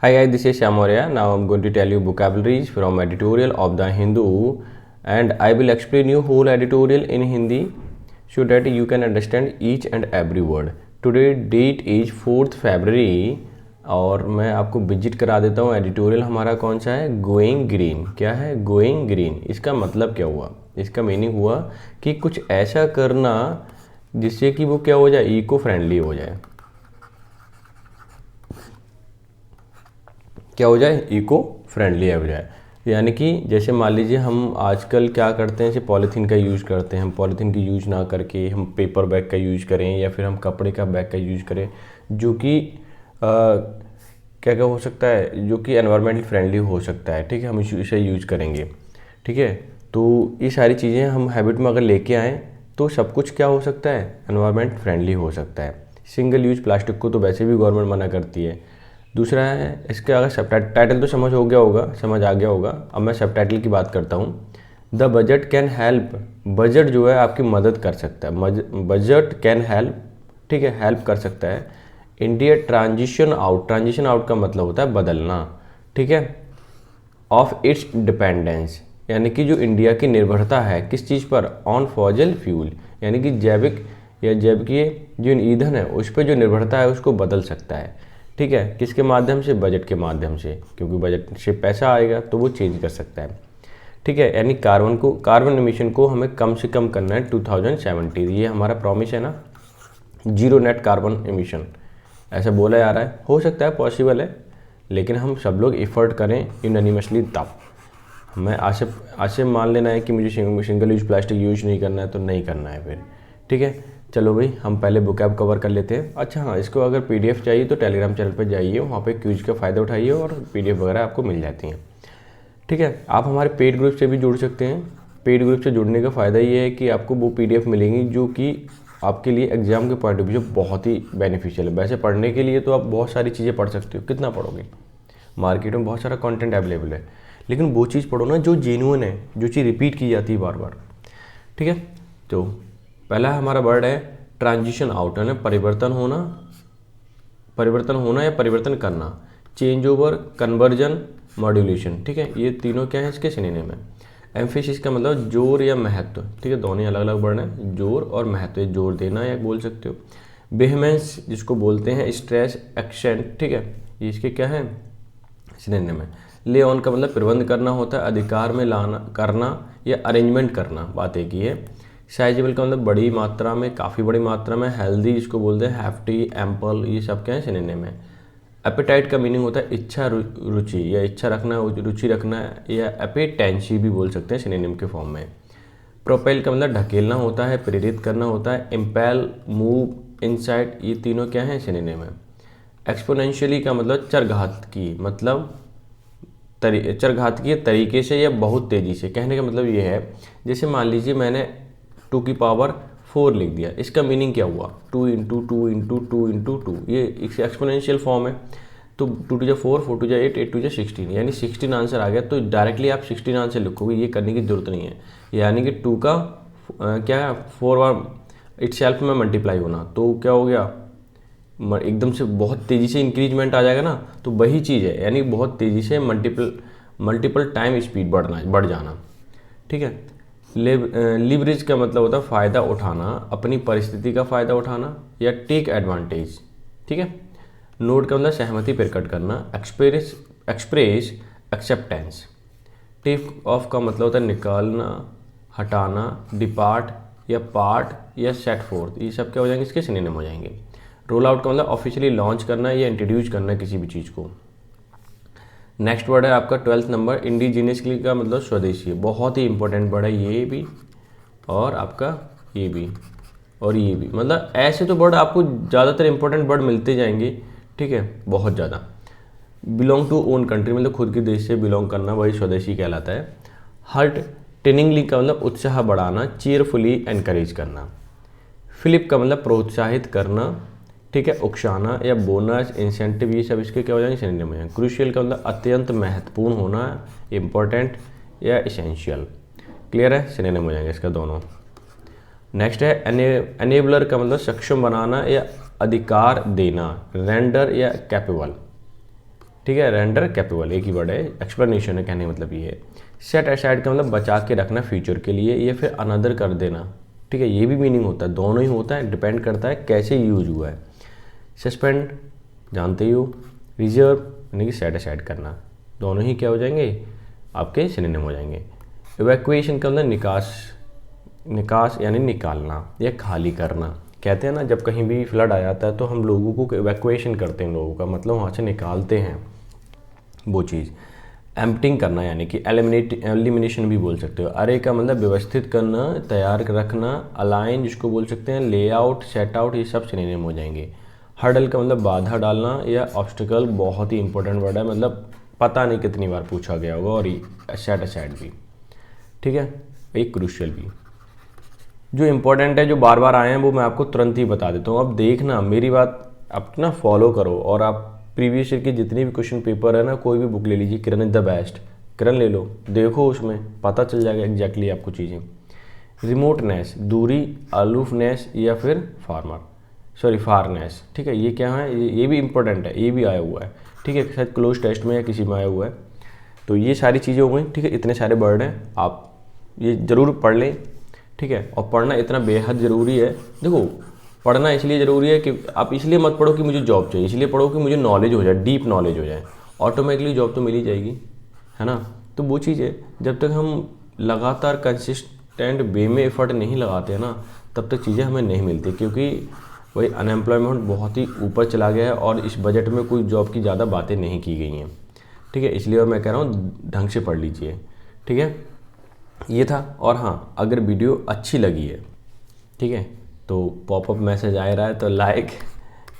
Hi, this is Shamorya. Now I'm going to tell you vocabularies from editorial of the Hindu, and I will explain you whole editorial in Hindi so that you can understand each and every word. Today date is 4th February और मैं आपको visit करा देता हूँ। Editorial हमारा कौन सा है? Going green. क्या है? Going green. इसका मतलब क्या हुआ? इसका मीनिंग हुआ कि कुछ ऐसा करना जिससे कि वो क्या हो जाए, इको फ्रेंडली हो जाए। क्या हो जाए? इको फ्रेंडली हो जाए। यानी कि जैसे मान लीजिए हम आजकल क्या करते हैं, जैसे पॉलीथीन का यूज़ करते हैं, हम पॉलीथीन की यूज़ ना करके हम पेपर बैग का यूज़ करें या फिर हम कपड़े का बैग का यूज़ करें जो कि क्या क्या हो सकता है, जो कि एनवायरमेंटल फ्रेंडली हो सकता है। ठीक है, हम इसे यूज़ करेंगे। ठीक है, तो ये सारी चीज़ें हम हैबिट में अगर लेके आएँ तो सब कुछ क्या हो सकता है, एनवायरमेंट फ्रेंडली हो सकता है। सिंगल यूज़ प्लास्टिक को तो वैसे भी गवर्नमेंट मना करती है। दूसरा है इसका, अगर सब टाइटल तो समझ आ गया होगा। अब मैं सब टाइटल की बात करता हूँ। The budget can help. Budget जो है आपकी मदद कर सकता है। बजट कैन हेल्प, ठीक है, हेल्प कर सकता है India transition out. Transition out का मतलब होता है बदलना। ठीक है, ऑफ इट्स डिपेंडेंस, यानी कि जो इंडिया की निर्भरता है किस चीज़ पर, ऑन फॉसिल फ्यूल, यानी कि जैविक या जैविकीय जो ईंधन है उस पर जो निर्भरता है उसको बदल सकता है। ठीक है, किसके माध्यम से? बजट के माध्यम से, क्योंकि बजट से पैसा आएगा तो वो चेंज कर सकता है। ठीक है, यानी कार्बन एमिशन को हमें कम से कम करना है 2070। ये हमारा प्रॉमिस है ना, जीरो नेट कार्बन एमिशन ऐसा बोला जा रहा है। हो सकता है पॉसिबल है, लेकिन हम सब लोग एफर्ट करें यूनानिमसली तब। हमें आशे मान लेना है कि मुझे सिंगल यूज प्लास्टिक यूज नहीं करना है तो नहीं करना है फिर। ठीक है, चलो भाई हम पहले बुकैब कवर कर लेते हैं। अच्छा हाँ, इसको अगर पीडीएफ चाहिए तो टेलीग्राम चैनल पर जाइए, वहाँ पे क्यूज का फ़ायदा उठाइए और पीडीएफ वगैरह आपको मिल जाती हैं। ठीक है, आप हमारे पेड ग्रुप से भी जुड़ सकते हैं। पेड ग्रुप से जुड़ने का फ़ायदा ये है कि आपको वो पीडीएफ मिलेंगी जो कि आपके लिए एग्ज़ाम के पॉइंट ऑफ व्यू बहुत ही बेनिफिशियल है। वैसे पढ़ने के लिए तो आप बहुत सारी चीज़ें पढ़ सकते हो, कितना पढ़ोगे, मार्केट में बहुत सारा कंटेंट अवेलेबल है, लेकिन वो चीज़ पढ़ो ना जो जेन्युइन है, जो चीज़ रिपीट की जाती है बार बार। ठीक है, तो पहला हमारा वर्ड है ट्रांजिशन आउट, है ना, परिवर्तन होना या परिवर्तन करना। Change over, conversion, modulation. ठीक है, ये तीनों क्या है, इसके सिनोनिम है। एम्फेसिस का मतलब जोर या महत्व। ठीक है, दोनों अलग अलग वर्ड हैं, जोर और महत्व। जोर देना या बोल सकते हो। वेहेमेंस जिसको बोलते हैं स्ट्रेस, एक्सेंट। ठीक है, ये इसके क्या है, सिनोनिम है। ले ऑन का मतलब प्रबंध करना होता है, अधिकार में लाना, करना या अरेंजमेंट करना, बात एक ही है। साइजेबल का मतलब बड़ी मात्रा में, काफ़ी बड़ी मात्रा में। हेल्दी जिसको बोलते हैं हैफ्टी, एम्पल, ये सब क्या है, सिनोनिम है। एपेटाइट का मीनिंग होता है इच्छा, रुचि या इच्छा रखना, रुचि रखना, या एपेटेंसी भी बोल सकते हैं सिनोनिम के फॉर्म में। प्रोपेल का मतलब ढकेलना होता है, प्रेरित करना होता है। इम्पेल, मूव, इनसाइट, ये तीनों क्या हैं, सिनोनिम है। एक्सपोनेंशियली का मतलब चरघात की, मतलब चरघातकीय तरीके से या बहुत तेज़ी से। कहने का मतलब ये है, जैसे मान लीजिए मैंने 2 की पावर 4 लिख दिया, इसका मीनिंग क्या हुआ, 2 इंटू 2 इंटू 2 इंटू 2, ये एक्सपोनेंशियल फॉर्म है। तो 2 टू जा 4, 4 टू जा 8, 8 टू जा 16, यानी 16 आंसर आ गया। तो डायरेक्टली आप 16 आंसर लिखोगे, ये करने की जरूरत नहीं है। यानी कि 2 का क्या है, 4 बार इटसेल्फ में मल्टीप्लाई होना, तो क्या हो गया, एकदम से बहुत तेज़ी से इंक्रीजमेंट आ जाएगा ना, तो वही चीज़ है, यानी बहुत तेज़ी से मल्टीपल टाइम स्पीड बढ़ जाना। ठीक है, लिवरेज का मतलब होता है फ़ायदा उठाना, अपनी परिस्थिति का फ़ायदा उठाना या टेक एडवांटेज। ठीक है, नोट का मतलब सहमति प्रकट करना, एक्सप्रेस एक्सेप्टेंस। टेक ऑफ का मतलब होता है निकालना, हटाना, डिपार्ट या पार्ट या सेट फोर्थ, ये सब क्या हो जाएंगे, इसके सिनोनिम हो जाएंगे। रोल आउट का मतलब ऑफिशियली लॉन्च करना या इंट्रोड्यूस करना किसी भी चीज़ को। नेक्स्ट वर्ड है आपका 12th नंबर, इंडिजीनियसली का मतलब स्वदेशी। बहुत ही इंपॉर्टेंट वर्ड है ये भी, और आपका ये भी और ये भी। मतलब ऐसे तो वर्ड आपको ज़्यादातर इंपॉर्टेंट वर्ड मिलते जाएंगे। ठीक है, बहुत ज़्यादा। बिलोंग टू ओन कंट्री मतलब खुद के देश से बिलोंग करना, वही स्वदेशी कहलाता है। हर्ट टेनिंगली का मतलब उत्साह बढ़ाना, चीयरफुली एनकरेज करना। फिलिप का मतलब प्रोत्साहित करना। ठीक है, उकसाना या बोनस, इंसेंटिव, ये सब इसके क्या हो जाएंगे, सिनोनिम में। क्रूशियल का मतलब अत्यंत महत्वपूर्ण होना, इम्पोर्टेंट या इसेंशियल। क्लियर है, सिनोनिम हो जाएंगे इसका दोनों। नेक्स्ट है एनेबलर का मतलब सक्षम बनाना या अधिकार देना, रेंडर या कैपेबल। ठीक है, रेंडर कैपेबल एक ही वर्ड है, एक्सप्लेनेशन है, कहने का मतलब ये है। सेट असाइड का मतलब बचा के रखना फ्यूचर के लिए, या फिर अनदर कर देना, ठीक है, ये भी मीनिंग होता है, दोनों ही होता है, डिपेंड करता है कैसे यूज हुआ है। सस्पेंड जानते ही हो, रिजर्व यानी कि सेट असाइड करना, दोनों ही क्या हो जाएंगे आपके सिनोनिम हो जाएंगे। इवैक्यूएशन का मतलब निकास यानी निकालना या खाली करना। कहते हैं ना जब कहीं भी फ्लड आ जाता है तो हम लोगों को इवैक्यूएशन करते हैं, लोगों का मतलब वहाँ से निकालते हैं वो चीज़। एम्प्टिंग करना यानी कि एलिमिनेशन भी बोल सकते हो। अरे का मतलब व्यवस्थित करना, तैयार रखना। अलाइन जिसको बोल सकते हैं, लेआउट, सेट आउट, ये सब सिनोनिम हो जाएंगे। हर्डल का मतलब बाधा डालना या ऑब्स्टिकल, बहुत ही इंपॉर्टेंट वर्ड है, मतलब पता नहीं कितनी बार पूछा गया होगा। और सेट असाइड भी, ठीक है, एक क्रूशियल भी। जो इम्पोर्टेंट है, जो बार बार आए हैं, वो मैं आपको तुरंत ही बता देता हूँ। अब देखना मेरी बात अपना फॉलो करो, और आप प्रीवियस ईयर के जितने भी क्वेश्चन पेपर है ना, कोई भी बुक ले लीजिए, किरण इज द बेस्ट, किरण ले लो, देखो उसमें पता चल जाएगा एग्जैक्टली आपको चीज़ें। रिमोटनेस, दूरी, अलूफनेस या फिर फारनेस, ठीक है, ये क्या है, ये भी इंपॉर्टेंट है, ये भी आया हुआ है, ठीक है, शायद क्लोज टेस्ट में या किसी में आया हुआ है। तो ये सारी चीज़ें हो गई, ठीक है, इतने सारे वर्ड हैं, आप ये ज़रूर पढ़ लें, ठीक है। और पढ़ना इतना बेहद ज़रूरी है। देखो पढ़ना इसलिए ज़रूरी है कि आप इसलिए मत पढ़ो कि मुझे जॉब चाहिए, इसलिए पढ़ो कि मुझे नॉलेज हो जाए, डीप नॉलेज हो जाए, ऑटोमेटिकली जॉब तो मिल ही जाएगी, है ना। तो वो चीज़ है, जब तक हम लगातार कंसिस्टेंट वे में एफर्ट नहीं लगाते हैं ना, तब तक चीज़ें हमें नहीं मिलती, क्योंकि वही अनएम्प्लॉयमेंट बहुत ही ऊपर चला गया है और इस बजट में कोई जॉब की ज़्यादा बातें नहीं की गई हैं, ठीक है। इसलिए और मैं कह रहा हूँ ढंग से पढ़ लीजिए, ठीक है, ये था। और हाँ, अगर वीडियो अच्छी लगी है, ठीक है, तो पॉपअप मैसेज आ रहा है तो लाइक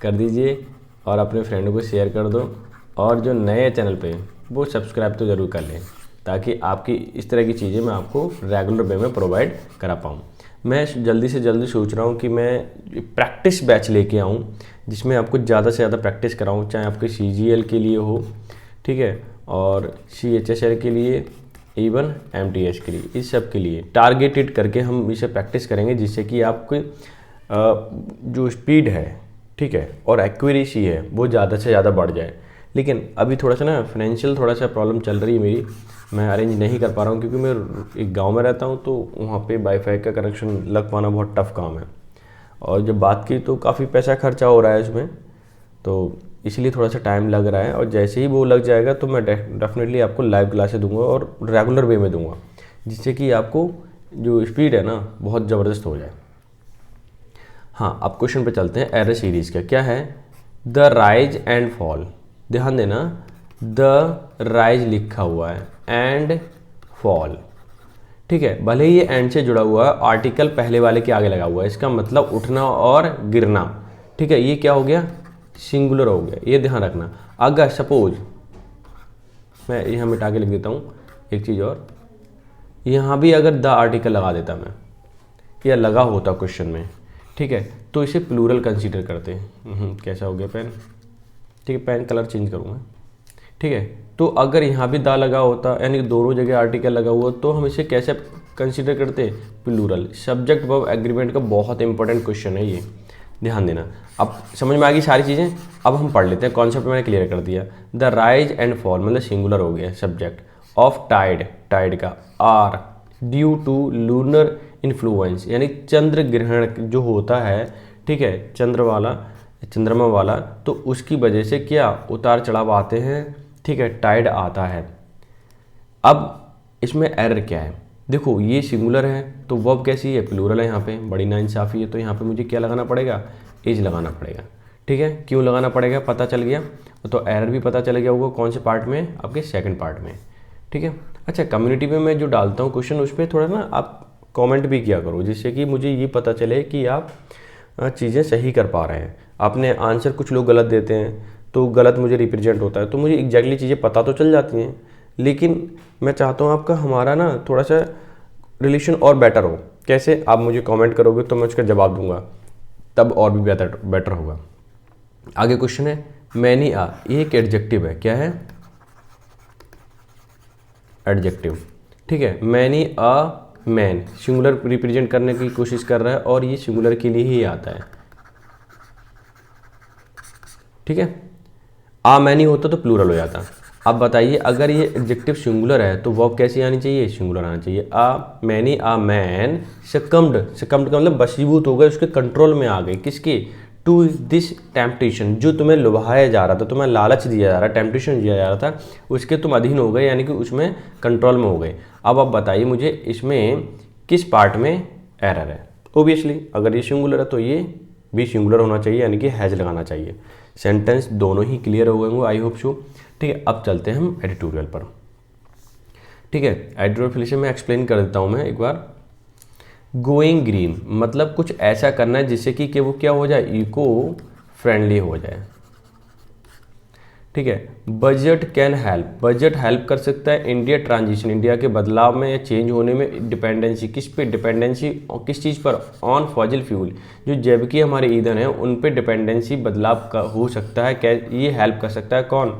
कर दीजिए और अपने फ्रेंडों को शेयर कर दो, और जो नए चैनल पे वो सब्सक्राइब तो ज़रूर कर लें, ताकि आपकी इस तरह की चीज़ें मैं आपको रेगुलर वे में प्रोवाइड करा पाऊँ। मैं जल्दी से जल्दी सोच रहा हूँ कि मैं प्रैक्टिस बैच लेके आऊँ, जिसमें आपको ज़्यादा से ज़्यादा प्रैक्टिस कराऊँ, चाहे आपके CGL के लिए हो, ठीक है, और CHSL के लिए, इवन MTS के लिए, इस सब के लिए टारगेटेड करके हम इसे प्रैक्टिस करेंगे, जिससे कि आपकी जो स्पीड है, ठीक है, और एक्यूरेसी है, वो ज़्यादा से ज़्यादा बढ़ जाए। लेकिन अभी थोड़ा सा ना फाइनेंशियल थोड़ा सा प्रॉब्लम चल रही है मेरी, मैं अरेंज नहीं कर पा रहा हूँ, क्योंकि मैं एक गांव में रहता हूँ, तो वहाँ पे वाईफाई का कनेक्शन लग पाना बहुत टफ काम है, और जब बात की तो काफ़ी पैसा खर्चा हो रहा है इसमें, तो इसलिए थोड़ा सा टाइम लग रहा है। और जैसे ही वो लग जाएगा तो मैं डेफिनेटली आपको लाइव क्लासेस दूंगा और रेगुलर वे में दूंगा, जिससे कि आपको जो स्पीड है ना बहुत ज़बरदस्त हो जाए। हाँ, अब क्वेश्चन पे चलते हैं। एरर सीरीज़ का क्या है, द राइज एंड फॉल, ध्यान देना, द राइज लिखा हुआ है, एंड फॉल, ठीक है, भले ही ये एंड से जुड़ा हुआ है, आर्टिकल पहले वाले के आगे लगा हुआ है, इसका मतलब उठना और गिरना, ठीक है, ये क्या हो गया, सिंगुलर हो गया, ये ध्यान रखना। अगर सपोज मैं यहाँ मिटा के लिख देता हूँ एक चीज़, और यहाँ भी अगर द आर्टिकल लगा देता मैं, या लगा होता क्वेश्चन में, ठीक है, तो इसे प्लूरल कंसीडर करते हैं। कैसा हो गया पेन, ठीक है, पेन कलर चेंज करूँगा, ठीक है। तो अगर यहाँ भी दा लगा होता, यानी दोनों जगह आर्टिकल लगा हुआ, तो हम इसे कैसे कंसीडर करते, प्लूरल। सब्जेक्ट वर्ब एग्रीमेंट का बहुत इंपॉर्टेंट क्वेश्चन है ये, ध्यान देना। अब समझ में आ गई सारी चीज़ें, अब हम पढ़ लेते हैं। कॉन्सेप्ट मैंने क्लियर कर दिया। द राइज एंड फॉल मतलब सिंगुलर हो गया सब्जेक्ट, ऑफ टाइड, टाइड का, are due to lunar influence, यानी चंद्र ग्रहण जो होता है, ठीक है, चंद्रमा वाला, तो उसकी वजह से क्या उतार चढ़ाव आते हैं, ठीक है, टाइड आता है। अब इसमें एरर क्या है, देखो ये सिंगुलर है तो वर्ब कैसी है, प्लूरल है, यहाँ पे बड़ी नाइंसाफ़ी है, तो यहाँ पे मुझे क्या लगाना पड़ेगा, इज लगाना पड़ेगा, ठीक है। क्यों लगाना पड़ेगा पता चल गया, तो एरर भी पता चल गया होगा कौन से पार्ट में, आपके सेकंड पार्ट में, ठीक है। अच्छा, कम्युनिटी में मैं जो डालता हूँ क्वेश्चन, उस पर थोड़ा ना आप कमेंट भी किया करो, जिससे कि मुझे ये पता चले कि आप चीज़ें सही कर पा रहे हैं। आपने आंसर कुछ लोग गलत देते हैं तो गलत मुझे रिप्रेजेंट होता है, तो मुझे एग्जैक्टली चीज़ें पता तो चल जाती हैं, लेकिन मैं चाहता हूँ आपका हमारा ना थोड़ा सा रिलेशन और बेटर हो। कैसे, आप मुझे कमेंट करोगे तो मैं उसका जवाब दूंगा, तब और भी बेटर होगा। आगे क्वेश्चन है, मैनी आ, ये एक एडजेक्टिव है, क्या है, एडजेक्टिव, ठीक है। Many a man singular represent करने की कोशिश कर रहा है, और ये सिंगुलर के लिए ही आता है, ठीक है। आ मैनी होता तो प्लूरल हो जाता। अब बताइए अगर ये एडजेक्टिव सिंगुलर है तो वर्ब कैसी आनी चाहिए, सिंगुलर आना चाहिए। A many a man succumbed, succumbed का मतलब बशीभूत हो गए, उसके कंट्रोल में आ गए, किसके, टू दिस टेम्पटेशन, जो तुम्हें लुभाया जा रहा था, तुम्हें लालच दिया जा रहा, टेम्पटेशन दिया जा रहा था, उसके तुम अधीन हो गए, यानी कि उसमें कंट्रोल में हो गए। अब आप बताइए मुझे इसमें किस पार्ट में एरर है। ओबियसली अगर ये सिंगुलर है तो ये भी सिंगुलर होना चाहिए, यानी कि हैज लगाना चाहिए। सेंटेंस दोनों ही क्लियर हो गए होंगे, आई होप सो। ठीक है, अब चलते हैं हम एडिटोरियल पर। ठीक है, एडिटोरियल फिर से मैं एक्सप्लेन कर देता हूँ मैं एक बार। गोइंग ग्रीन मतलब कुछ ऐसा करना है जिससे कि वो क्या हो जाए, इको फ्रेंडली हो जाए। ठीक है, budget can help, budget help कर सकता है इंडिया ट्रांजिशन, इंडिया के बदलाव में या चेंज होने में। डिपेंडेंसी किस पे, डिपेंडेंसी किस चीज़ पर, ऑन फॉजिल फ्यूल, जो जैविकीय हमारे ईंधन है उन पे डिपेंडेंसी बदलाव का हो सकता है। क्या ये हेल्प कर सकता है, कौन,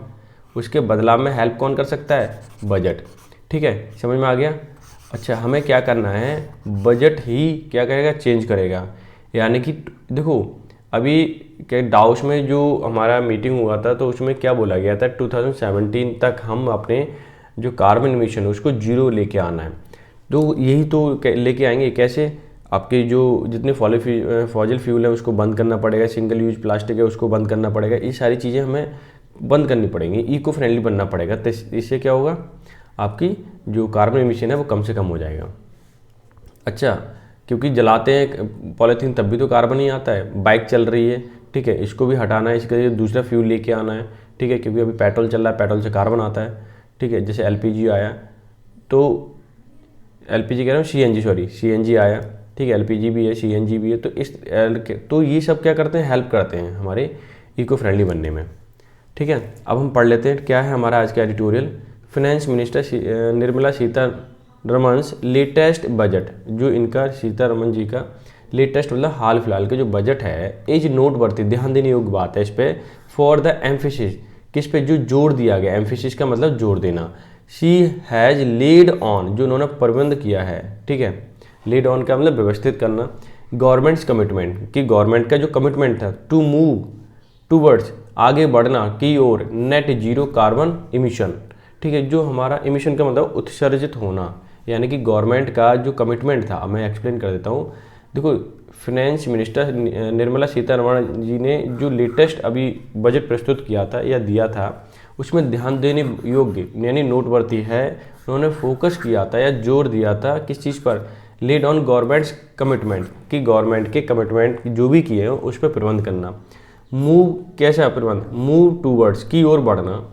उसके बदलाव में हेल्प कौन कर सकता है, बजट। ठीक है, समझ में आ गया। अच्छा, हमें क्या करना है, बजट ही क्या करेगा, चेंज करेगा। यानी कि देखो अभी क्या डाउस में जो हमारा मीटिंग हुआ था तो उसमें क्या बोला गया था, 2017 तक हम अपने जो कार्बन एमिशन है उसको जीरो लेके आना है। तो यही तो लेके आएंगे, कैसे, आपके जो जितने फॉजिल फ्यूल है उसको बंद करना पड़ेगा, सिंगल यूज प्लास्टिक है उसको बंद करना पड़ेगा, ये सारी चीज़ें हमें बंद करनी पड़ेंगी, इको फ्रेंडली बनना पड़ेगा। तो इससे क्या होगा, आपकी जो कार्बन एमिशन है वो कम से कम हो जाएगा। अच्छा, क्योंकि जलाते हैं पॉलीथीन तब भी तो कार्बन ही आता है। बाइक चल रही है, ठीक है, इसको भी हटाना है, इसके लिए दूसरा फ्यूल लेके आना है। ठीक है, क्योंकि अभी पेट्रोल चल रहा है, पेट्रोल से कार्बन आता है। ठीक है, जैसे एलपीजी आया तो एलपीजी कह रहा हूँ, सीएनजी, सॉरी सीएनजी आया। ठीक है, एलपीजी भी है, सीएनजी भी है, तो ये सब क्या करते हैं, हेल्प करते हैं हमारे इको फ्रेंडली बनने में। ठीक है, अब हम पढ़ लेते हैं क्या है हमारा आज का editorial. Finance minister Nirmala Sitharaman latest budget, जो इनका सीतारमण जी का लेटेस्ट मतलब हाल फिलहाल के जो बजट है, इज नोटवर्दी, ध्यान देने योग्य बात है इस पे, फॉर द एम्फेसिस, किस पे, जो जोर दिया गया, एम्फेसिस का मतलब जोर देना। शी हैज़ लीड ऑन, जो उन्होंने प्रबंध किया है। ठीक है, लीड ऑन का मतलब व्यवस्थित करना। गवर्नमेंट्स कमिटमेंट, कि गवर्नमेंट का जो कमिटमेंट था, टू मूव टूवर्ड्स, आगे बढ़ना की ओर, नेट जीरो कार्बन इमिशन। ठीक है, जो हमारा इमिशन का मतलब उत्सर्जित होना, यानी कि गवर्नमेंट का जो कमिटमेंट था। अब मैं एक्सप्लेन कर देता हूँ। देखो, फाइनेंस मिनिस्टर निर्मला सीतारमण जी ने जो लेटेस्ट अभी बजट प्रस्तुत किया था या दिया था, उसमें ध्यान देने योग्य यानी नोटवर्दी है, उन्होंने फोकस किया था या जोर दिया था किस चीज़ पर, लेड ऑन गवर्नमेंट्स कमिटमेंट, कि गवर्नमेंट के कमिटमेंट जो भी किए हैं उस पर प्रबंध करना। मूव कैसा प्रबंध, मूव टूवर्ड्स की ओर बढ़ना,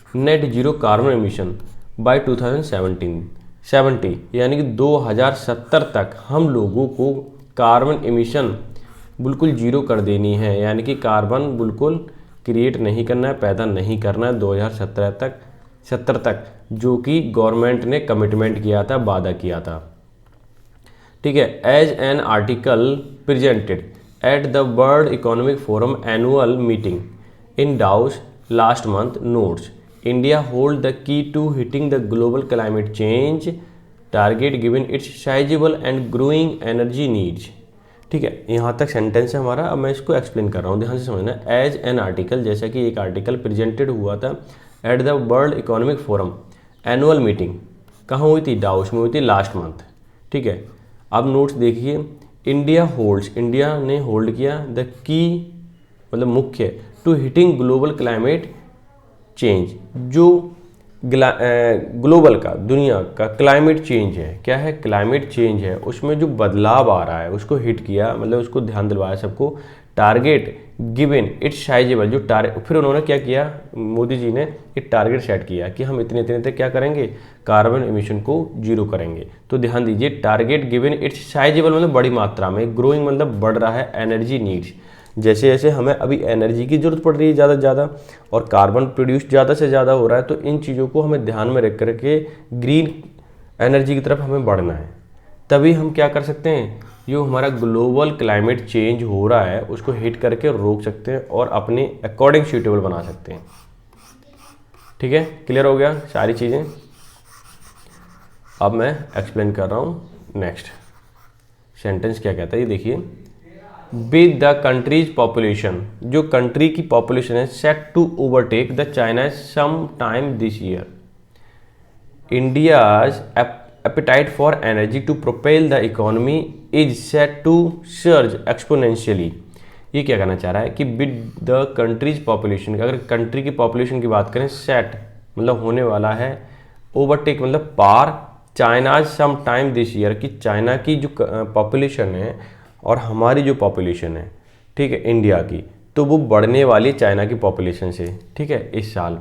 net zero carbon emission by 2070, यानी कि 2070 तक हम लोगों को कार्बन एमिशन बिल्कुल जीरो कर देनी है, यानी कि कार्बन बिल्कुल क्रिएट नहीं करना है, पैदा नहीं करना है 2070 तक, जो कि गवर्नमेंट ने कमिटमेंट किया था, वादा किया था। ठीक है, as an article presented at the World Economic Forum annual meeting in Davos last month notes, India hold the key to hitting the global climate change target given its sizeable and growing energy needs. ठीक है, यहाँ तक sentence है हमारा। अब मैं इसको explain कर रहा हूँ, ध्यान से समझना। एज एन आर्टिकल, जैसा कि एक आर्टिकल प्रेजेंटेड हुआ था eight the World Economic Forum annual meeting, कहाँ हुई थी, डाउस में हुई थी लास्ट मंथ। ठीक है, अब नोट्स देखिए। इंडिया होल्ड्स, इंडिया ने होल्ड किया, द की मतलब मुख्य, to hitting global climate change, जो ग्लोबल का, दुनिया का क्लाइमेट चेंज है, क्या है, क्लाइमेट चेंज है, उसमें जो बदलाव आ रहा है उसको हिट किया, मतलब उसको ध्यान दिलवाया सबको। टारगेट गिवन इट्स साइजेबल, जो फिर उन्होंने क्या किया, मोदी जी ने एक टारगेट सेट किया कि हम इतने इतने तक क्या करेंगे, कार्बन एमिशन को जीरो करेंगे। तो ध्यान दीजिए, टारगेट गिवन इट्स साइजेबल मतलब बड़ी मात्रा में, ग्रोइंग मतलब बढ़ रहा है, एनर्जी नीड्स, जैसे जैसे हमें अभी एनर्जी की ज़रूरत पड़ रही है ज़्यादा से ज़्यादा और कार्बन प्रोड्यूस ज़्यादा से ज़्यादा हो रहा है, तो इन चीज़ों को हमें ध्यान में रख करके ग्रीन एनर्जी की तरफ हमें बढ़ना है। तभी हम क्या कर सकते हैं, जो हमारा ग्लोबल क्लाइमेट चेंज हो रहा है उसको हिट करके रोक सकते हैं और अपने अकॉर्डिंग सूटेबल बना सकते हैं। ठीक है, क्लियर हो गया सारी चीज़ें। अब मैं एक्सप्लेन कर रहा हूँ नेक्स्ट सेंटेंस क्या कहता है, ये देखिए। विद द कंट्रीज पॉपुलेशन, जो कंट्री की पॉपुलेशन है set to overtake the China some time this year. India's appetite for energy to propel the economy is set to surge exponentially। ये क्या कहना चाह रहा है कि विद द कंट्रीज पॉपुलेशन, अगर कंट्री की पॉपुलेशन की बात करें, सेट मतलब होने वाला है, ओवरटेक मतलब पार, China some time this year, कि चाइना की जो पॉपुलेशन है और हमारी जो पॉपुलेशन है, ठीक है, इंडिया की, तो वो बढ़ने वाली चाइना की पॉपुलेशन से, ठीक है, इस साल।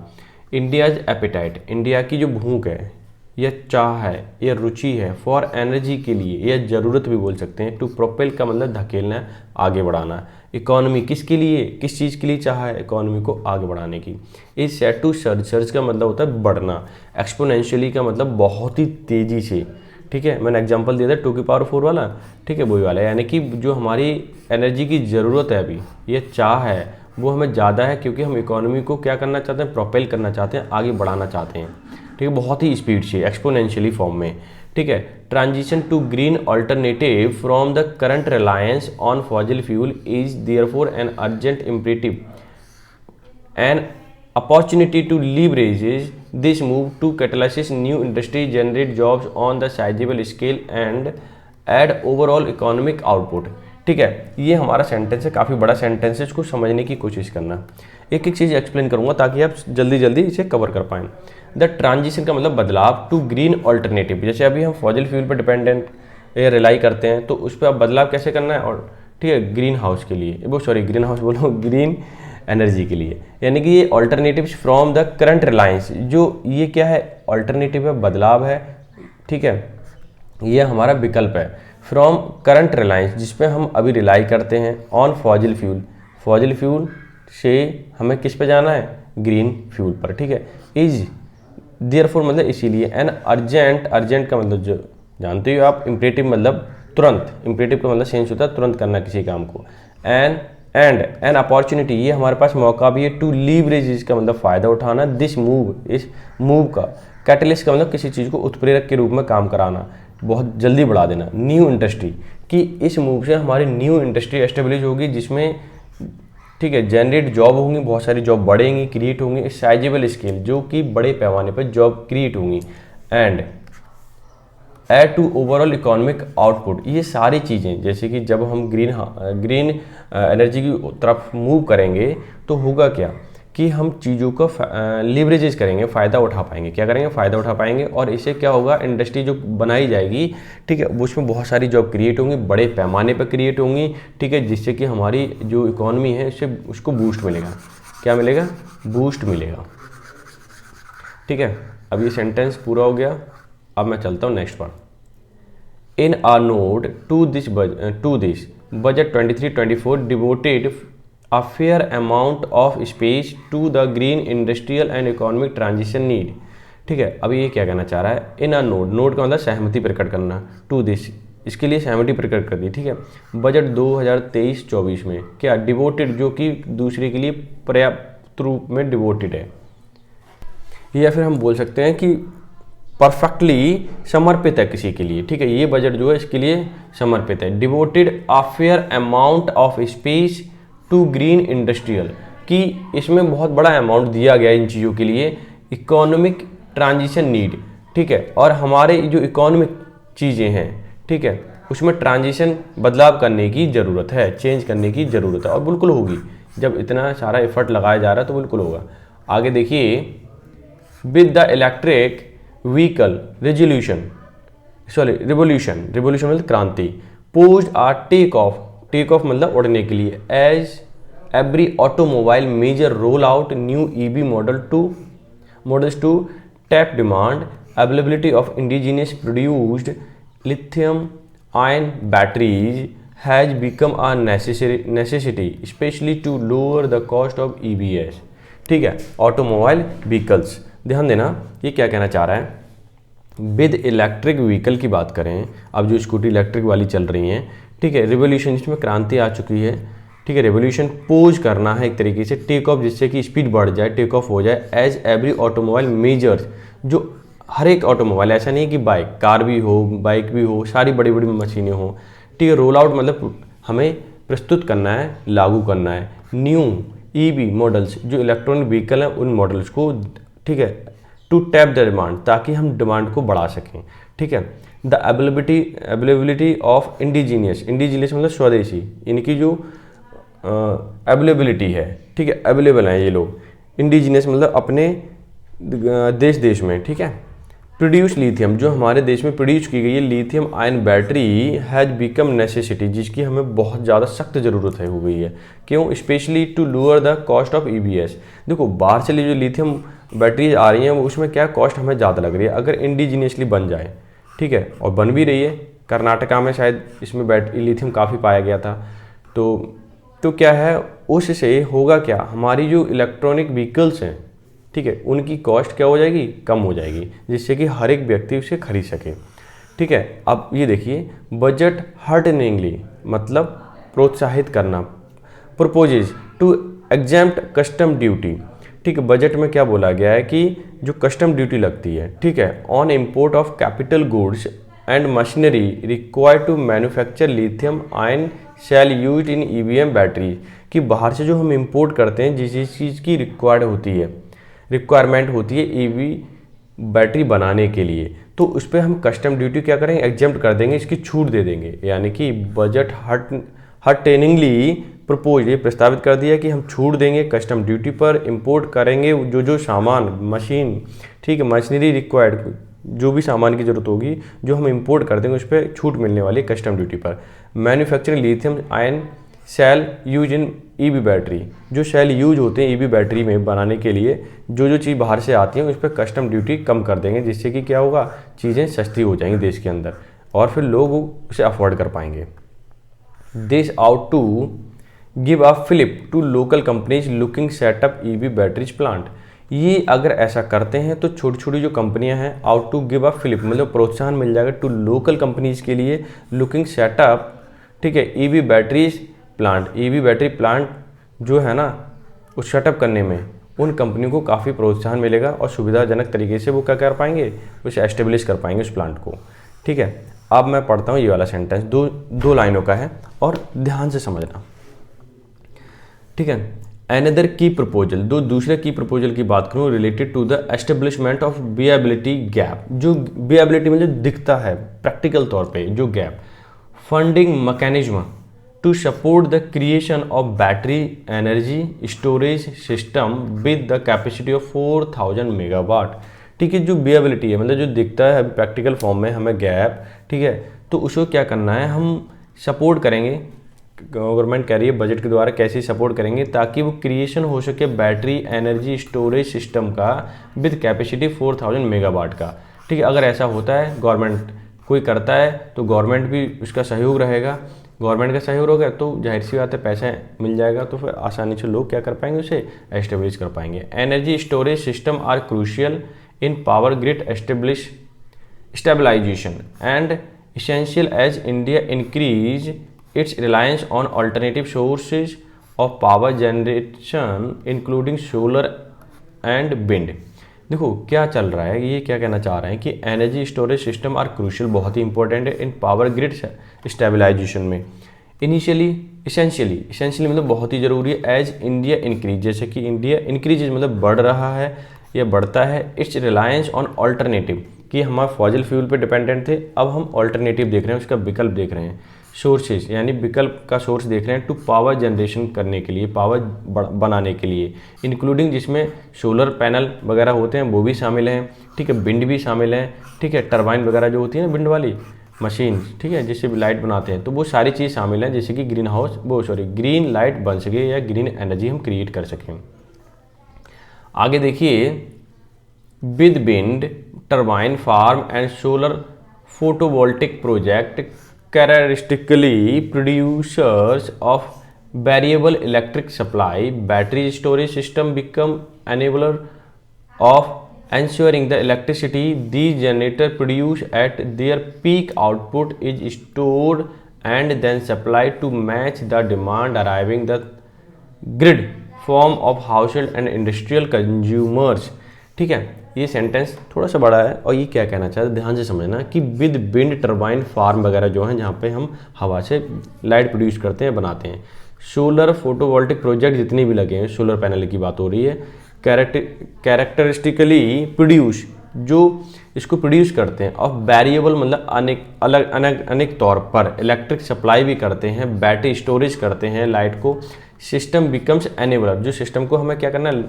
इंडियाज एपेटाइट, इंडिया की जो भूख है, यह चाह है, यह रुचि है, फॉर एनर्जी के लिए, यह ज़रूरत भी बोल सकते हैं, टू प्रोपेल का मतलब धकेलना, आगे बढ़ाना, इकोनॉमी किसके लिए, किस चीज़ के लिए चाह है, इकोनॉमी को आगे बढ़ाने की। Is set to surge, surge का मतलब होता है बढ़ना, एक्सपोनेंशियली का मतलब बहुत ही तेज़ी से, ठीक है। मैंने एग्जांपल दिया था 2 की पावर 4 वाला, ठीक है, वही वाला, यानी कि जो हमारी एनर्जी की ज़रूरत है अभी, ये चाह है, वो हमें ज़्यादा है, क्योंकि हम इकोनॉमी को क्या करना चाहते हैं, प्रोपेल करना चाहते हैं, आगे बढ़ाना चाहते हैं, ठीक है, बहुत ही स्पीड से, एक्सपोनेंशियली फॉर्म में, ठीक है। Transition to green alternative from the current reliance on fossil fuel is therefore an urgent imperative, an opportunity to leverage this move to catalyze new industry, generate jobs on the sizable scale and add overall economic output। ठीक है, ये हमारा sentence है, काफ़ी बड़ा sentence है, इसको समझने की कोशिश करना। एक एक चीज़ एक्सप्लेन करूंगा ताकि आप जल्दी जल्दी इसे कवर कर पाएँ। द ट्रांजिशन का मतलब बदलाव टू ग्रीन ऑल्टरनेटिव, जैसे अभी हम फॉसिल फ्यूल पर डिपेंडेंट रिलाई करते हैं, तो उस पर अब बदलाव कैसे करना है, और ठीक है, ग्रीन हाउस के लिए, वो सॉरी ग्रीन हाउस बोलो, ग्रीन एनर्जी के लिए, यानी कि ये alternatives from the current Reliance, जो ये क्या है, ऑल्टरनेटिव है, बदलाव है, ठीक है, ये हमारा विकल्प है, फ्रॉम करंट रिलायंस, जिसपे हम अभी रिलाई करते हैं, on fossil fuel, fossil fuel से हमें किस पे जाना है, ग्रीन फ्यूल पर, ठीक है। इज देयरफॉर मतलब इसीलिए, एन अर्जेंट, अर्जेंट का मतलब जो जानते हो आप, इम्परेटिव मतलब तुरंत, इम्परेटिव का मतलब सेंस होता है तुरंत करना किसी काम को, एंड एन अपॉर्चुनिटी, ये हमारे पास मौका भी है, टू लीवरेज, इसका मतलब फ़ायदा उठाना, दिस मूव, इस मूव का, कैटलिस्ट का मतलब किसी चीज़ को उत्प्रेरक के रूप में काम कराना, बहुत जल्दी बढ़ा देना, न्यू इंडस्ट्री, कि इस मूव से हमारी न्यू इंडस्ट्री एस्टेब्लिश होगी, जिसमें ठीक है जनरेट जॉब होंगी, बहुत सारी जॉब बढ़ेंगी, क्रिएट होंगी, साइजेबल स्केल, जो कि बड़े पैमाने पर जॉब क्रिएट होंगी, and add to overall economic output. ये सारी चीज़ें, जैसे कि जब हम ग्रीन एनर्जी की तरफ मूव करेंगे तो होगा क्या कि हम चीज़ों को लीवरेजेस करेंगे, फ़ायदा उठा पाएंगे, क्या करेंगे, फ़ायदा उठा पाएंगे, और इससे क्या होगा, इंडस्ट्री जो बनाई जाएगी, ठीक है, उसमें बहुत सारी जॉब क्रिएट होंगी, बड़े पैमाने पर क्रिएट होंगी, ठीक है, जिससे कि हमारी जो इकोनॉमी है उससे उसको बूस्ट मिलेगा, क्या मिलेगा, बूस्ट मिलेगा, ठीक है। अब ये सेंटेंस पूरा हो गया, अब मैं चलता हूँ नेक्स्ट पर। In a note to this budget 23-24 devoted a fair amount of space to the green industrial and economic transition need। ठीक है, अभी ये क्या कहना चाह रहा है, इन अ नोट, नोट का मतलब सहमति प्रकट करना, टू दिस, इसके लिए सहमति प्रकट कर दी, ठीक है, बजट 2023-24 में, क्या डिवोटेड, जो कि दूसरे के लिए पर्याप्त रूप में डिवोटेड है, या फिर हम बोल सकते हैं कि परफेक्टली समर्पित है किसी के लिए, ठीक है, ये बजट जो है इसके लिए समर्पित है। Devoted a fair amount of space to green industrial, कि इसमें बहुत बड़ा अमाउंट दिया गया इन चीज़ों के लिए, इकोनॉमिक ट्रांजिशन नीड, ठीक है, और हमारे जो इकोनॉमिक चीज़ें हैं, ठीक है, उसमें ट्रांजिशन, बदलाव करने की ज़रूरत है, चेंज करने की ज़रूरत है, और बिल्कुल होगी, जब इतना सारा एफर्ट लगाया जा रहा है तो बिल्कुल होगा। आगे देखिए, with the electric vehicle revolution मतलब क्रांति, पोज्ड आ टेक ऑफ मतलब उड़ने के लिए, as every automobile major roll out new EV models to tap demand, availability of indigenous produced lithium ion batteries has become a necessity specially to lower the cost of EVs। ठीक है, automobile vehicles, ध्यान देना ये क्या कहना चाह रहा है, विद इलेक्ट्रिक व्हीकल की बात करें, अब जो स्कूटी इलेक्ट्रिक वाली चल रही हैं, ठीक है, रिवोल्यूशन, इसमें क्रांति आ चुकी है, ठीक है, रिवोल्यूशन पोज करना है एक तरीके से, टेक ऑफ, जिससे कि स्पीड बढ़ जाए, टेक ऑफ हो जाए, एज एवरी ऑटोमोबाइल मेजर्स, जो हर एक ऑटोमोबाइल, ऐसा नहीं कि बाइक, कार भी हो, बाइक भी हो, सारी बड़ी बड़ी मशीनें हो, ठीक है, रोल आउट मतलब हमें प्रस्तुत करना है, लागू करना है। न्यू ईवी मॉडल्स, जो इलेक्ट्रॉनिक व्हीकल हैं उन मॉडल्स को, ठीक है, टू टैप द डिमांड, ताकि हम डिमांड को बढ़ा सकें, ठीक है। द अवेलेबिलिटी ऑफ इंडिजीनियस मतलब स्वदेशी, इनकी जो अवेलेबिलिटी है, ठीक है, अवेलेबल हैं ये लोग। इंडिजीनियस मतलब अपने देश में, ठीक है। प्रोड्यूस लिथियम, जो हमारे देश में प्रोड्यूस की गई है lithium ion battery has become necessity, जिसकी हमें बहुत ज़्यादा सख्त ज़रूरत है हो गई है। क्यों? Specially to lower the cost of EVs. देखो बाहर से जो लिथियम बैटरीज आ रही हैं वो उसमें क्या कॉस्ट हमें ज़्यादा लग रही है, अगर इंडिजीनियसली बन जाए, ठीक है, और बन भी रही है। कर्नाटका में शायद इसमें लिथियम काफ़ी पाया गया था। तो क्या है, उससे होगा क्या, हमारी जो इलेक्ट्रॉनिक व्हीकल्स हैं, ठीक है, उनकी कॉस्ट क्या हो जाएगी, कम हो जाएगी, जिससे कि हर एक व्यक्ति उसे खरीद सके, ठीक है। अब ये देखिए, बजट हार्टनिंगली मतलब प्रोत्साहित करना, proposes to exempt custom duty, ठीक है। बजट में क्या बोला गया है कि जो कस्टम ड्यूटी लगती है, ठीक है, on import of capital goods and machinery required to manufacture lithium ion cell use in EVM battery, कि बाहर से जो हम इंपोर्ट करते हैं, जिस चीज़ की रिक्वायरमेंट होती है ईवी बैटरी बनाने के लिए, तो उस पर हम कस्टम ड्यूटी क्या करेंगे, एग्जेम्प्ट कर देंगे, इसकी छूट दे देंगे। यानी कि बजट हार्टनिंगली प्रपोज, ये प्रस्तावित कर दिया कि हम छूट देंगे कस्टम ड्यूटी पर, इंपोर्ट करेंगे जो सामान, मशीन, ठीक है, मशीनरी रिक्वायर्ड, जो भी सामान की ज़रूरत होगी जो हम इंपोर्ट कर देंगे उस पर छूट मिलने वाली कस्टम ड्यूटी पर। Manufacturing lithium ion cell use in EV battery, जो सेल यूज होते हैं ईवी बैटरी में बनाने के लिए, जो चीज़ बाहर से आती हैं उस पर कस्टम ड्यूटी कम कर देंगे, जिससे कि क्या होगा, चीज़ें सस्ती हो जाएंगी देश के अंदर और फिर लोग उसे अफोर्ड कर पाएंगे। This out to give a flip to local companies looking setup EV batteries plant. ये अगर ऐसा करते हैं तो छोटी छोटी जो कंपनियां हैं, out to give a flip मतलब प्रोत्साहन मिल जाएगा टू लोकल कंपनीज के लिए, लुकिंग सेटअप, ठीक है, EV batteries plant, EV battery plant जो है ना उस सेटअप करने में उन कंपनियों को काफ़ी प्रोत्साहन मिलेगा और सुविधाजनक तरीके से वो क्या कर पाएंगे, उसे एस्टेब्लिश कर पाएंगे उस प्लांट को, ठीक है। अब मैं पढ़ता हूँ ये वाला सेंटेंस, दो लाइनों का है और ध्यान से समझना, ठीक है। अनदर की प्रपोजल, दूसरे की प्रपोजल की बात करूँ related to the establishment of viability gap, जो विएबिलिटी में जो दिखता है प्रैक्टिकल तौर पे जो gap, funding mechanism to support the creation of battery energy storage system with the capacity of 4000 megawatt, ठीक है। जो विएबिलिटी है मतलब जो दिखता है प्रैक्टिकल फॉर्म में हमें गैप, ठीक है, तो उसको क्या करना है, हम सपोर्ट करेंगे, गवर्नमेंट कह रही है बजट के द्वारा कैसे सपोर्ट करेंगे ताकि वो क्रिएशन हो सके बैटरी एनर्जी स्टोरेज सिस्टम का विद कैपेसिटी 4000 मेगावाट का, ठीक है। अगर ऐसा होता है, गवर्नमेंट कोई करता है तो गवर्नमेंट भी उसका सहयोग रहेगा, गवर्नमेंट का सहयोग होगा तो जाहिर सी बात है पैसा मिल जाएगा, तो फिर आसानी से लोग क्या कर पाएंगे, उसे एस्टेब्लिश कर पाएंगे। Energy storage system are crucial in power grid stabilisation and essential as India increase its reliance on alternative sources of power generation including solar and wind। देखो क्या चल रहा है, ये क्या कहना चाह रहे हैं कि energy storage system are crucial, बहुत ही इंपॉर्टेंट है इन पावर ग्रिड स्टेबलाइजेशन में। इसेंशियली मतलब बहुत ही ज़रूरी है, एज इंडिया इंक्रीज, जैसे कि इंडिया इंक्रीज मतलब बढ़ रहा है या बढ़ता है, इट्स रिलायंस ऑन ऑल्टरनेटिव, कि हम फॉसिल फ्यूल पे डिपेंडेंट थे, अब हम ऑल्टरनेटिव देख रहे हैं, उसका विकल्प देख रहे हैं, सोर्सेज यानी विकल्प का सोर्स देख रहे हैं टू पावर जनरेशन करने के लिए, पावर बनाने के लिए, इंक्लूडिंग जिसमें सोलर पैनल वगैरह होते हैं वो भी शामिल हैं, ठीक है, विंड भी शामिल हैं, ठीक है, टरबाइन वगैरह जो होती है ना विंड वाली मशीन, ठीक है, जिससे लाइट बनाते हैं, तो वो सारी चीज़ शामिल हैं, जैसे कि ग्रीन लाइट बन सके या ग्रीन एनर्जी हम क्रिएट कर सकें। आगे देखिए, with wind turbine farm and solar photovoltaic project characteristically producers of variable electric supply, battery storage system become enabler of ensuring the electricity these generators produce at their peak output is stored and then supplied to match the demand arriving the grid form of household and industrial consumers। ठीक है, ये sentence थोड़ा सा बड़ा है और ये क्या कहना चाहते हैं ध्यान से समझना कि विद विंड टरबाइन फार्म वगैरह जो हैं जहाँ पे हम हवा से लाइट प्रोड्यूस करते हैं बनाते हैं, सोलर फोटोवोल्टिक प्रोजेक्ट जितने भी लगे हैं, सोलर पैनल की बात हो रही है, कैरेक्टरिस्टिकली प्रोड्यूस जो इसको प्रोड्यूस करते हैं, और वेरिएबल मतलब अनेक तौर पर इलेक्ट्रिक सप्लाई भी करते हैं, बैटरी स्टोरेज करते हैं लाइट को, सिस्टम बिकम्स एनेबलर जो सिस्टम को हमें क्या करना है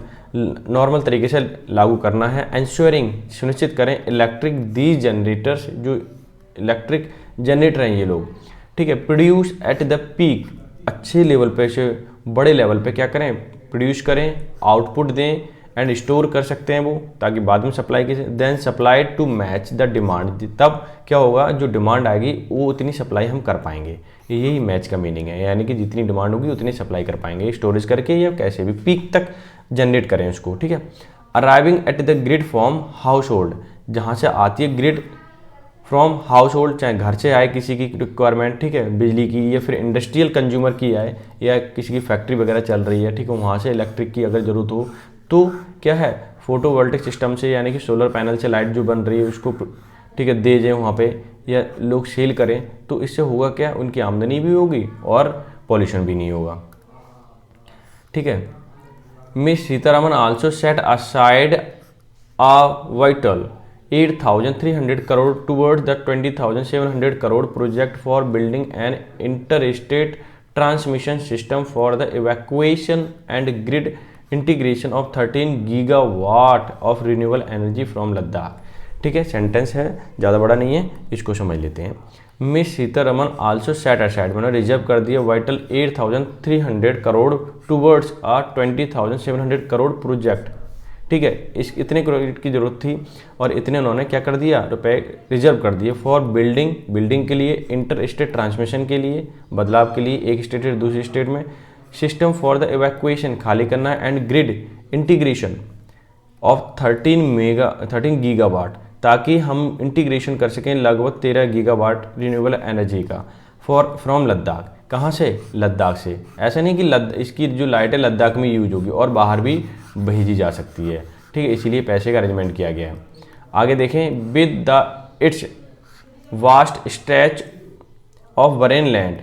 नॉर्मल तरीके से लागू करना है, एंश्योरिंग सुनिश्चित करें इलेक्ट्रिक दी जनरेटर्स जो इलेक्ट्रिक जनरेटर हैं ये लोग, ठीक है, प्रोड्यूस एट द पीक अच्छे लेवल पे से बड़े लेवल पे क्या करें प्रोड्यूस करें, आउटपुट दें एंड स्टोर कर सकते हैं वो ताकि बाद में सप्लाई की, then supply to match the demand, तब क्या होगा जो डिमांड आएगी वो उतनी सप्लाई हम कर पाएंगे, यही मैच का मीनिंग है, यानी कि जितनी डिमांड होगी उतनी सप्लाई कर पाएंगे स्टोरेज करके या कैसे भी पीक तक जनरेट करें उसको, ठीक है। Arriving at the grid from house hold, जहाँ से आती है ग्रिड फ्रॉम हाउस होल्ड, चाहे घर से आए किसी की रिक्वायरमेंट, ठीक है, बिजली की, या फिर इंडस्ट्रियल कंज्यूमर की आए या किसी की फैक्ट्री वगैरह चल रही है, ठीक है, वहाँ से इलेक्ट्रिक की अगर ज़रूरत हो तो क्या है फोटोवोल्टिक सिस्टम से यानी कि सोलर पैनल से लाइट जो बन रही है उसको, ठीक है, दे जाए वहाँ पे या लोग सेल करें, तो इससे होगा क्या उनकी आमदनी भी होगी और पॉल्यूशन भी नहीं होगा, ठीक है। Miss Sitharaman also set aside a vital 8,300 crore towards the 20,700 crore project for building an interstate transmission system for the evacuation and grid integration of 13 gigawatt of renewable energy from Ladakh। ठीक है, sentence है, ज़्यादा बड़ा नहीं है, इसको समझ लेते हैं। Miss Sitharaman also set aside, मैंने रिजर्व कर दिया वाइटल 8,300 करोड़ टूवर्ड्स आ 20,700 करोड़ प्रोजेक्ट। ठीक है, इस इतने करोड़ की जरूरत थी और इतने उन्होंने क्या कर दिया रुपए रिजर्व कर दिए फॉर बिल्डिंग के लिए, इंटर स्टेट ट्रांसमिशन के लिए, बदलाव के लिए एक स्टेट से दूसरी स्टेट में, सिस्टम फॉर द एवैक्यूएशन खाली करना, and grid integration of 13 gigawatt, ताकि हम इंटीग्रेशन कर सकें लगभग 13 गीगावाट रिन्यूएबल एनर्जी का फ्रॉम लद्दाख। कहाँ से? लद्दाख से। ऐसा नहीं कि इसकी जो लाइट है लद्दाख में यूज होगी और बाहर भी भेजी जा सकती है। ठीक है, इसीलिए पैसे का अरेंजमेंट किया गया है। आगे देखें, with the its vast stretch of barren land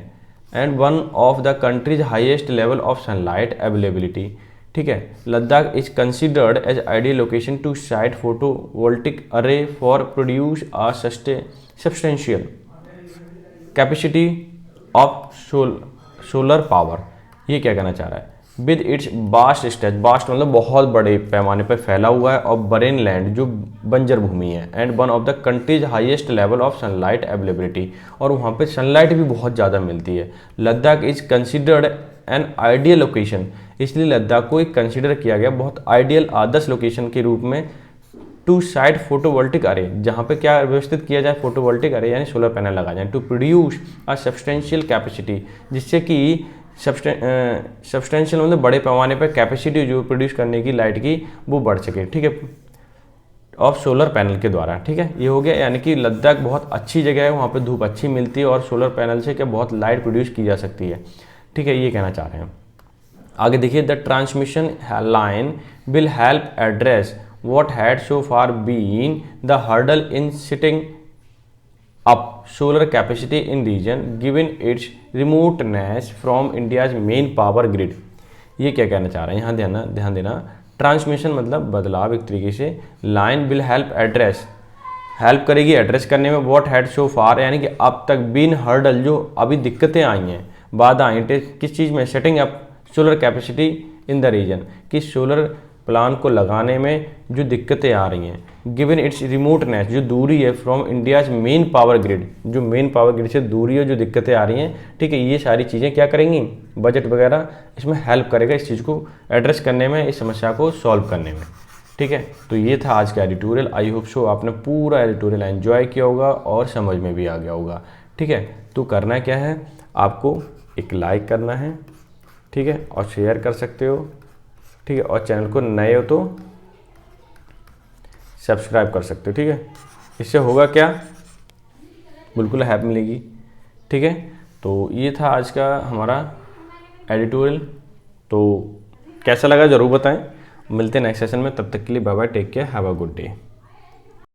and one of the countries highest level of sunlight availability. ठीक है, Ladakh is considered as ideal location to site photovoltaic array for produce a substantial capacity of solar power. ये क्या कहना चाह रहा है? With its vast stage, vast मतलब बहुत बड़े पैमाने पर फैला हुआ है, और बरेन लैंड जो बंजर भूमि है, and one of the countries highest level of sunlight availability, और वहाँ पे सनलाइट भी बहुत ज़्यादा मिलती है। Ladakh is considered an ideal location, इसलिए लद्दाख को एक कंसिडर किया गया बहुत आइडियल आदर्श लोकेशन के रूप में टू साइट फोटोवोल्टिक अरे, जहाँ पे क्या व्यवस्थित किया जाए फोटोवोल्टिक अरे यानी सोलर पैनल लगाए जाए, to produce a substantial capacity, जिससे कि सब्सटेंशियल मतलब बड़े पैमाने पर कैपेसिटी जो प्रोड्यूस करने की लाइट की वो बढ़ सके। ठीक है, ऑफ सोलर पैनल के द्वारा। ठीक है, ये हो गया, यानी कि लद्दाख बहुत अच्छी जगह है, वहाँ पे धूप अच्छी मिलती है और सोलर पैनल से क्या बहुत लाइट प्रोड्यूस की जा सकती है। ठीक है, ये कहना चाह रहे हैं। आगे देखिए, the transmission line will help address what had so far been the hurdle in setting up solar capacity in region given its remoteness from India's main power grid। ये क्या कहना चाह रहे हैं, यहाँ ध्यान देना। ट्रांसमिशन मतलब बदलाव एक तरीके से, line will help address, help करेगी एड्रेस करने में, व्हाट हैड सो फार यानी कि अब तक बीन हर्डल जो अभी दिक्कतें आई हैं, बाधा आई किस चीज़ में, setting up solar capacity in the region, कि सोलर प्लान को लगाने में जो दिक्कतें आ रही हैं, गिवन इट्स रिमोटनेस जो दूरी है from India's main power grid, जो मेन पावर ग्रिड से दूरी है, जो दिक्कतें आ रही हैं। ठीक है, ये सारी चीज़ें क्या करेंगी, बजट वगैरह इसमें हेल्प करेगा इस चीज़ को एड्रेस करने में, इस समस्या को सॉल्व करने में। ठीक है, तो ये था आज का एडिटोरियल। आई होप सो आपने पूरा एडिटोरियल एंजॉय किया होगा और समझ में भी आ गया होगा। ठीक है, तो करना क्या है, आपको एक लाइक करना है, ठीक है, और शेयर कर सकते हो। ठीक है, और चैनल को नए हो तो सब्सक्राइब कर सकते हो। ठीक है, इससे होगा क्या, बिल्कुल हेल्प मिलेगी। ठीक है, तो ये था आज का हमारा एडिटोरियल। तो कैसा लगा ज़रूर बताएं, मिलते हैं नेक्स्ट सेशन में, तब तक के लिए bye bye, take care, have a good day.